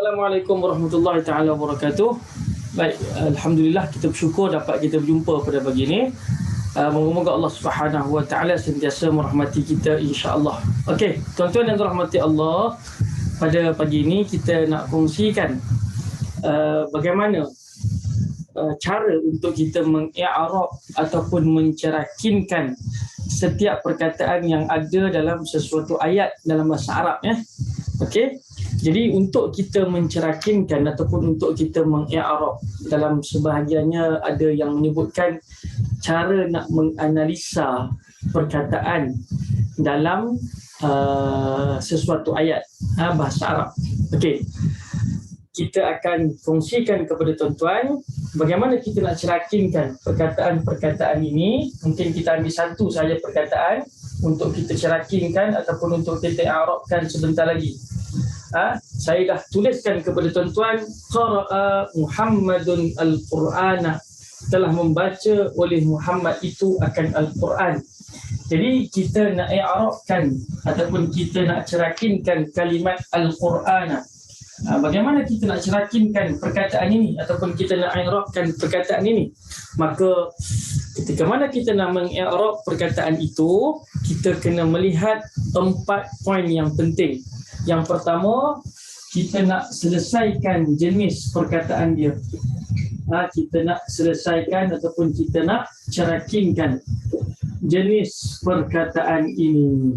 Assalamualaikum warahmatullahi taala wabarakatuh. Baik, alhamdulillah kita bersyukur dapat kita berjumpa pada pagi ini. Moga-moga Allah Subhanahu wa taala sentiasa merahmati kita insya-Allah. Okey, tuan-tuan yang dirahmati Allah, pada pagi ini kita nak kongsikan bagaimana cara untuk kita mengi'rab ataupun mencerakinkan setiap perkataan yang ada dalam sesuatu ayat dalam bahasa Arab, ya. Okey. Jadi untuk kita mencerakinkan ataupun untuk kita mengi'rab, dalam sebahagiannya ada yang menyebutkan cara nak menganalisa perkataan dalam sesuatu ayat bahasa Arab. Okey. Kita akan kongsikan kepada tuan-tuan bagaimana kita nak cerakinkan perkataan-perkataan ini. Mungkin kita ambil satu saja perkataan untuk kita cerakinkan ataupun untuk kita i'rabkan sebentar lagi. Saya dah tuliskan kepada tuan-tuan, qara'a Muhammadun al-Qur'ana, telah membaca oleh Muhammad itu akan Al-Quran. Jadi kita nak i'rabkan ataupun kita nak cerakinkan kalimat Al-Qur'ana. Bagaimana kita nak cerakinkan perkataan ini ataupun kita nak i'rabkan perkataan ini? Maka ketika mana kita nak mengi'rab perkataan itu, kita kena melihat 4 poin yang penting. Yang pertama, kita nak selesaikan jenis perkataan dia. Kita nak selesaikan ataupun kita nak cerakinkan jenis perkataan ini.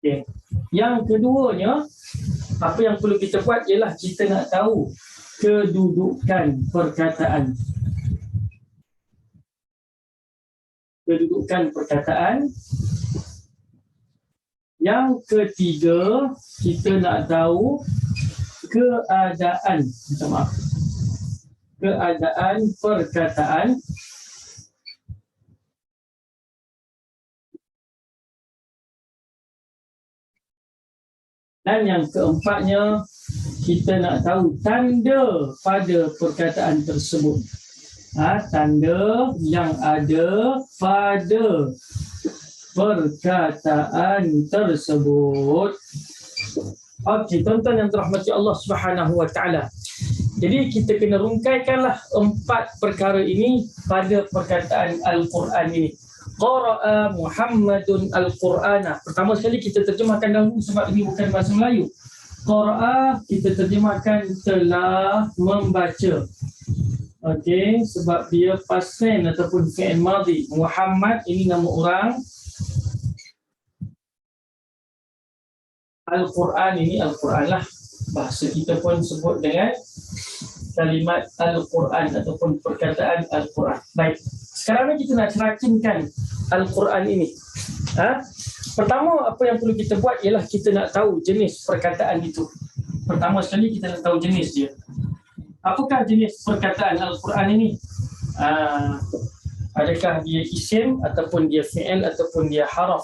Okay. Yang keduanya, apa yang perlu kita buat ialah kita nak tahu kedudukan perkataan. Kedudukan perkataan. Yang ketiga, kita nak tahu keadaan, keadaan perkataan. Dan yang keempatnya, kita nak tahu tanda pada perkataan tersebut. Tanda yang ada pada perkataan tersebut. Okey, tuan-tuan yang dirahmati Allah Subhanahu wa taala. Jadi kita kena rungkaikanlah 4 perkara ini pada perkataan Al-Quran ini. Qara'a Muhammadun Al-Qur'ana. Pertama sekali kita terjemahkan dahulu sebab ini bukan bahasa Melayu. Qara'a kita terjemahkan telah membaca. Okey, sebab dia pasen ataupun fi'il madhi. Muhammad ini nama orang. Al-Quran ini Al-Quran lah. Bahasa kita pun sebut dengan kalimat Al-Quran ataupun perkataan Al-Quran. Baik, sekarang ni kita nak cerakinkan Al-Quran ini. Pertama, apa yang perlu kita buat ialah kita nak tahu jenis perkataan itu. Pertama sekali kita nak tahu jenis dia. Apakah jenis perkataan Al-Quran ini? Adakah dia isim ataupun dia fi'il ataupun dia haraf?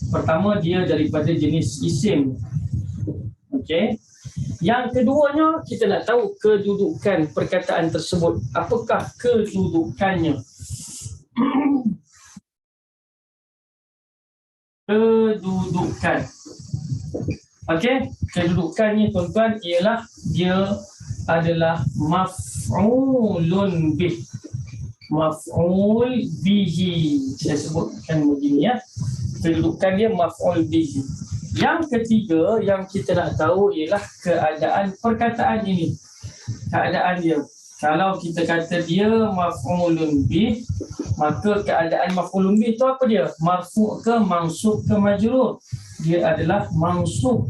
Pertama, dia daripada jenis isim. Okey. Yang keduanya, kita nak tahu kedudukan perkataan tersebut. Apakah kedudukannya? Kedudukan. Okey, kedudukannya tuan-tuan ialah dia adalah maf'ulun bih. Maf'ul bihi. Saya sebutkan begini, ya. Kedudukan dia maf'ul bihi. Yang ketiga yang kita nak tahu ialah keadaan perkataan ini. Keadaan dia. Kalau kita kata dia maf'ulun bih, maka keadaan maf'ulun bih itu apa dia? Marfu' ke mansub ke majrur? Dia adalah mansub.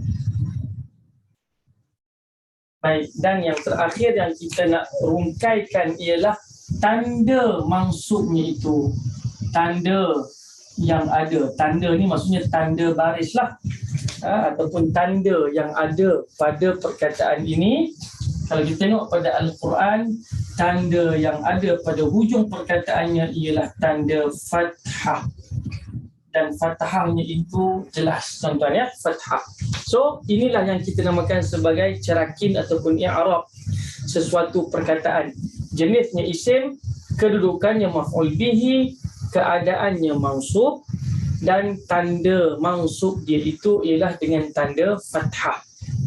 Baik, dan yang terakhir yang kita nak rungkaikan ialah tanda mansubnya itu. Tanda yang ada. Tanda ni maksudnya tanda baris lah. Ataupun tanda yang ada pada perkataan ini. Kalau kita tengok pada Al-Quran, tanda yang ada pada hujung perkataannya ialah tanda fathah. Dan fathahnya itu jelas, tuan-tuan, ya, fathah. So, inilah yang kita namakan sebagai cerakin ataupun i'rab sesuatu perkataan. Jenisnya isim, kedudukannya maf'ul bihi, keadaannya mansub, dan tanda mansub dia itu ialah dengan tanda fathah.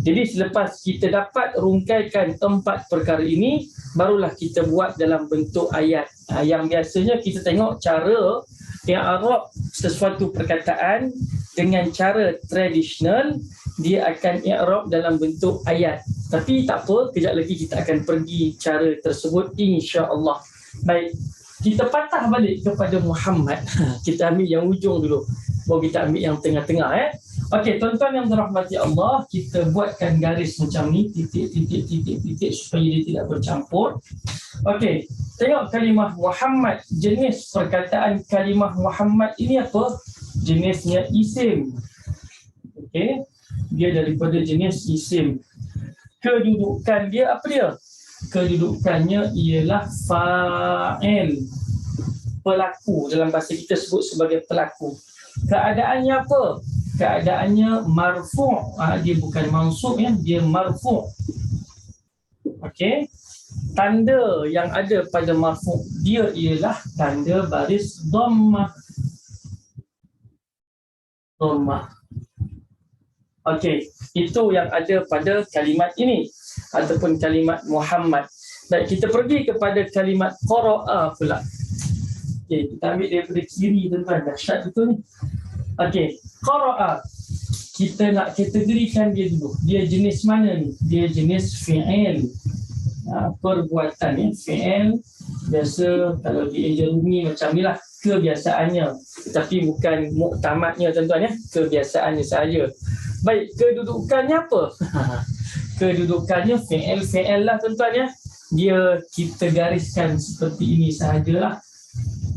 Jadi selepas kita dapat rungkaikan 4 perkara ini, barulah kita buat dalam bentuk ayat. Yang biasanya kita tengok cara i'rab sesuatu perkataan dengan cara tradisional, dia akan i'rab dalam bentuk ayat. Tapi tak apa, kejap lagi kita akan pergi cara tersebut insya-Allah. Baik, kita patah balik kepada Muhammad. Kita ambil yang ujung dulu, baru kita ambil yang tengah-tengah. Okey, tuan-tuan yang dirahmati Allah, kita buatkan garis macam ni, titik supaya dia tidak bercampur. Okey, tengok kalimah Muhammad. Jenis perkataan kalimah Muhammad ini apa? Jenisnya isim. Okey, dia daripada jenis isim. Kedudukan dia apa dia? Kedudukannya ialah fa'il, pelaku. Dalam bahasa kita sebut sebagai pelaku. Keadaannya apa? Keadaannya marfu'. Dia bukan mansub, dia marfu'. Okey. Tanda yang ada pada marfu' dia ialah tanda baris dhammah. Okey, itu yang ada pada kalimat ini ataupun kalimat Muhammad. Baik, kita pergi kepada kalimat qara'a pula. Okey, kita ambil daripada kiri tuan-tuan. Dahsyat betul ni. Okey, qara'a. Kita nak kategorikan dia dulu. Dia jenis mana ni? Dia jenis fi'il. Perbuatan fi'il. Biasa kalau di Eja Rumi macam ni lah kebiasaannya. Tapi bukan muktamadnya tuan-tuan kebiasaannya sahaja. Baik, kedudukannya apa? Kedudukannya fi'il lah tuan-tuan Dia kita gariskan seperti ini sahajalah.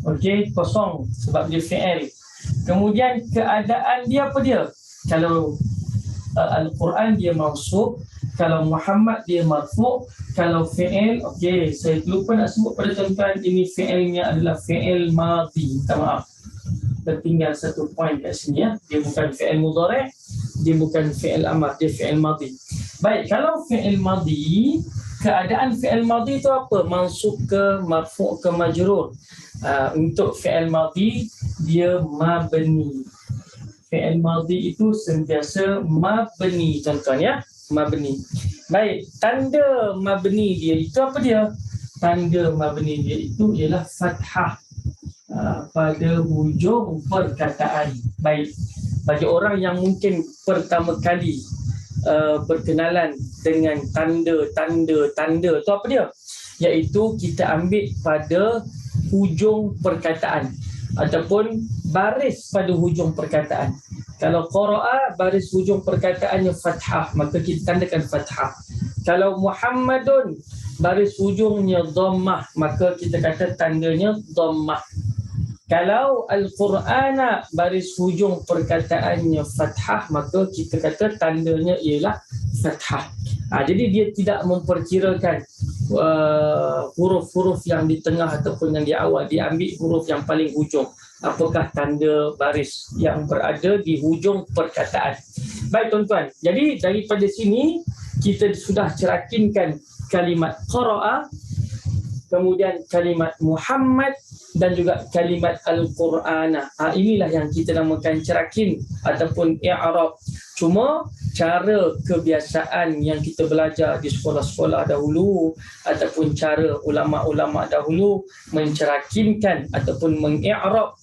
Okey, kosong sebab dia fi'il. Kemudian keadaan dia apa dia? Kalau Al-Quran dia mansub, kalau Muhammad dia marfu', kalau fi'il, okey, saya lupa nak sebut pada tuan-tuan, ini fi'ilnya adalah fi'il madhi. Minta maaf, tertinggal satu poin kat sini Dia bukan fi'il mudhari', dia bukan fi'il amar, dia fi'il madhi. Baik, kalau fi'il madhi, keadaan fi'il madhi itu apa? Mansub ke, marfu' ke, majrur. Untuk fi'il madhi dia mabni. Fi'il madhi itu sentiasa mabni tuan-tuan mabni. Baik, tanda mabni dia itu apa dia? Tanda mabni dia itu ialah fathah pada hujung perkataan. Baik, bagi orang yang mungkin pertama kali berkenalan dengan tanda itu apa dia? Iaitu kita ambil pada hujung perkataan ataupun baris pada hujung perkataan. Kalau qara'a, baris hujung perkataannya fathah, maka kita tandakan fathah. Kalau Muhammadun, baris hujungnya dhammah, maka kita kata tandanya dhammah. Kalau Al-Qur'ana, baris hujung perkataannya fathah, maka kita kata tandanya ialah fathah. Jadi dia tidak memperkirakan huruf-huruf yang di tengah ataupun yang di awal. Dia ambil huruf yang paling hujung. Apakah tanda baris yang berada di hujung perkataan. Baik tuan-tuan, jadi daripada sini kita sudah cerakinkan kalimat qara'a, kemudian kalimat Muhammad dan juga kalimat Al-Qur'ana. Inilah yang kita namakan cerakin ataupun i'rab. Cuma cara kebiasaan yang kita belajar di sekolah-sekolah dahulu ataupun cara ulama-ulama dahulu mencerakinkan ataupun mengi'rab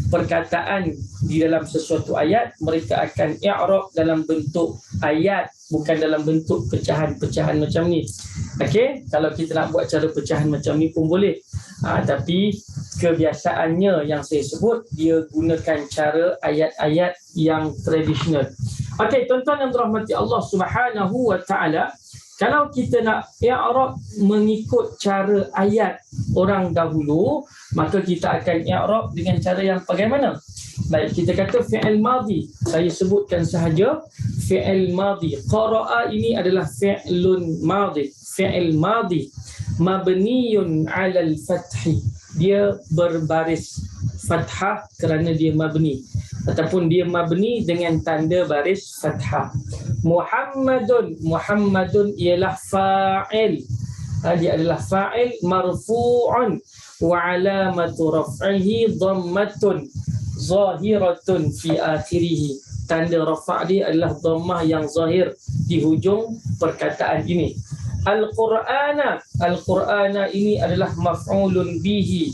perkataan di dalam sesuatu ayat, mereka akan i'rab dalam bentuk ayat, bukan dalam bentuk pecahan-pecahan macam ni. Okey, kalau kita nak buat cara pecahan macam ni pun boleh. Tapi kebiasaannya yang saya sebut, dia gunakan cara ayat-ayat yang tradisional. Okey, tuan-tuan yang dirahmati Allah Subhanahu wa taala, kalau kita nak i'rab mengikut cara ayat orang dahulu, maka kita akan i'rab dengan cara yang bagaimana? Baik, kita kata fi'il madhi. Saya sebutkan sahaja fi'il madhi. Qara'a ini adalah fi'lun madhi. Fi'il madhi mabniyun 'alal fathi. Dia berbaris fathah kerana dia mabni, ataupun dia mabni dengan tanda baris fathah. Muhammadun ialah fa'il. Dia adalah fa'il marfu'un wa 'alamatu raf'ihi dhammatun zahiratun fi akhirih. tanda rafa' dia adalah dhammah yang zahir di hujung perkataan ini. Al-Qur'ana, Al-Qur'ana ini adalah maf'ulun bihi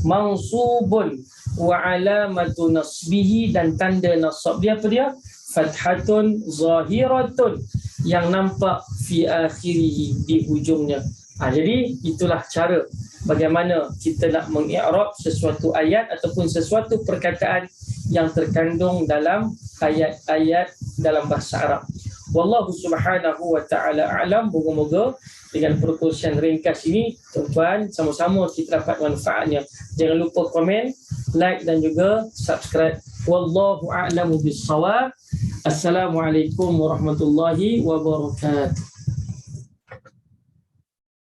mansubun wa alamatu nasbihi, dan tanda nasab dia apa dia? Fathatun zahiratun, yang nampak fi akhirih, di hujungnya. Jadi itulah cara bagaimana kita nak mengi'rab sesuatu ayat ataupun sesuatu perkataan yang terkandung dalam ayat-ayat dalam bahasa Arab. Wallahu subhanahu wa ta'ala a'lam. Moga-moga dengan perkongsian ringkas ini, tuan-tuan, sama-sama kita dapat manfaatnya. Jangan lupa komen, like dan juga subscribe. Wallahu a'lamu bis-shawab. Assalamualaikum warahmatullahi wabarakatuh.